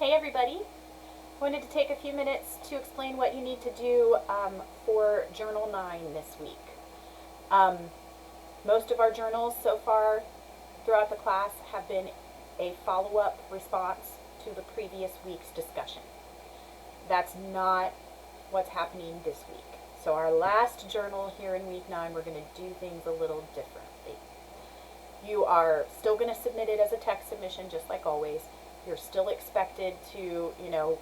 Hey everybody! Wanted to take a few minutes to explain what you need to do for Journal 9 this week. Most of our journals so far throughout the class have been a follow-up response to the previous week's discussion. That's not what's happening this week. So our last journal here in week 9, we're going to do things a little differently. You are still going to submit it as a text submission just like always. You're still expected to,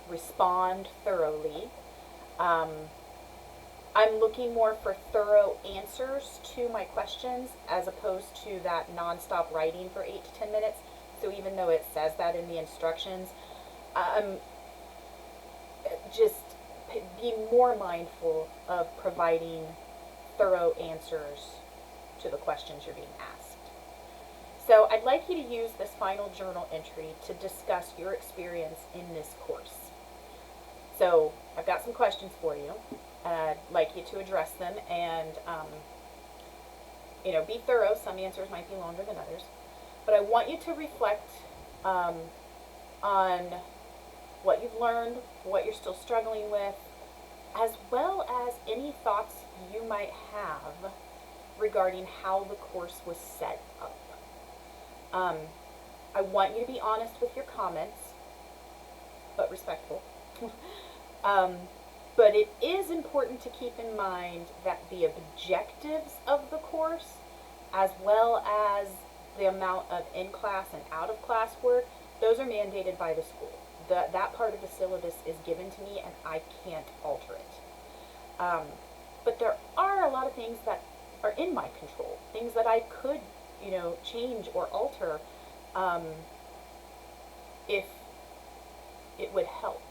respond thoroughly. I'm looking more for thorough answers to my questions as opposed to that nonstop writing for 8 to 10 minutes. So even though it says that in the instructions, just be more mindful of providing thorough answers to the questions you're being asked. So I'd like you to use this final journal entry to discuss your experience in this course. So I've got some questions for you, and I'd like you to address them and, be thorough. Some answers might be longer than others. But I want you to reflect on what you've learned, what you're still struggling with, as well as any thoughts you might have regarding how the course was set up. I want you to be honest with your comments, but respectful. But it is important to keep in mind that the objectives of the course, as well as the amount of in-class and out-of-class work, those are mandated by the school. That part of the syllabus is given to me, and I can't alter it. But there are a lot of things that are in my control, things that I could change or alter if it would help.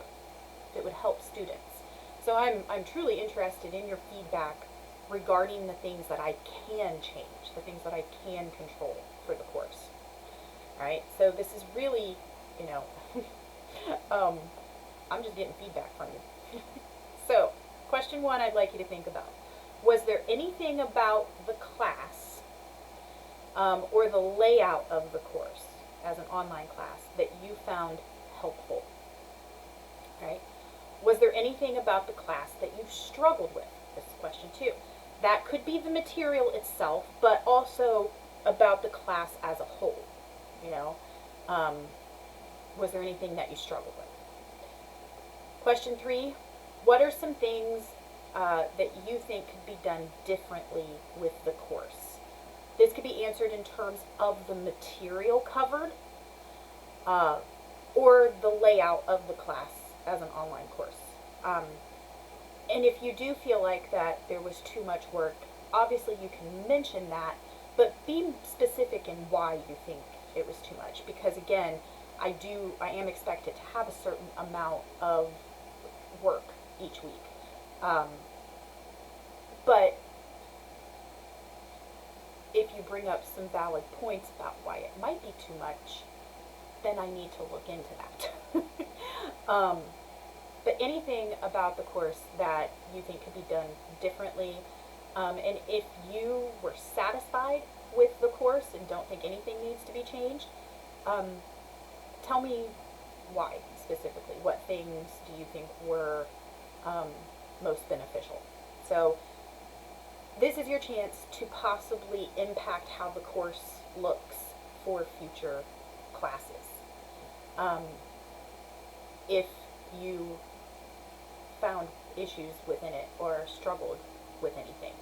If it would help students. So I'm truly interested in your feedback regarding the things that I can change, the things that I can control for the course. Alright, so this is really, I'm just getting feedback from you. So, question 1 I'd like you to think about. Was there anything about the class or the layout of the course as an online class that you found helpful? Right? Was there anything about the class that you struggled with? This is question 2. That could be the material itself, but also about the class as a whole. Was there anything that you struggled with? Question 3, what are some things that you think could be done differently with the course? This could be answered in terms of the material covered or the layout of the class as an online course. And if you do feel like that there was too much work, obviously you can mention that, but be specific in why you think it was too much. Because again, I am expected to have a certain amount of work each week. But if you bring up some valid points about why it might be too much, then I need to look into that. But anything about the course that you think could be done differently, and if you were satisfied with the course and don't think anything needs to be changed, tell me why specifically. What things do you think were most beneficial? So this is your chance to possibly impact how the course looks for future classes. If you found issues within it or struggled with anything.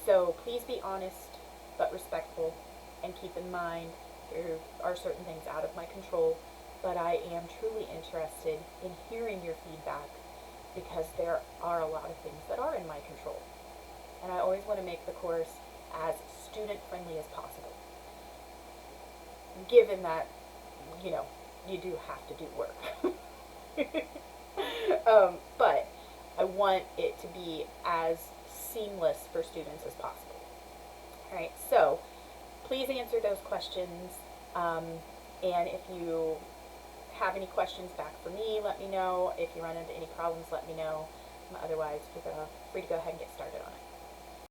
So please be honest but respectful, and keep in mind there are certain things out of my control, but I am truly interested in hearing your feedback because there are a lot of things that are in my control. And I always want to make the course as student-friendly as possible, given that, you do have to do work. But I want it to be as seamless for students as possible. Alright, so please answer those questions, and if you have any questions back for me, let me know. If you run into any problems, let me know. Otherwise, you're free to go ahead and get started on it.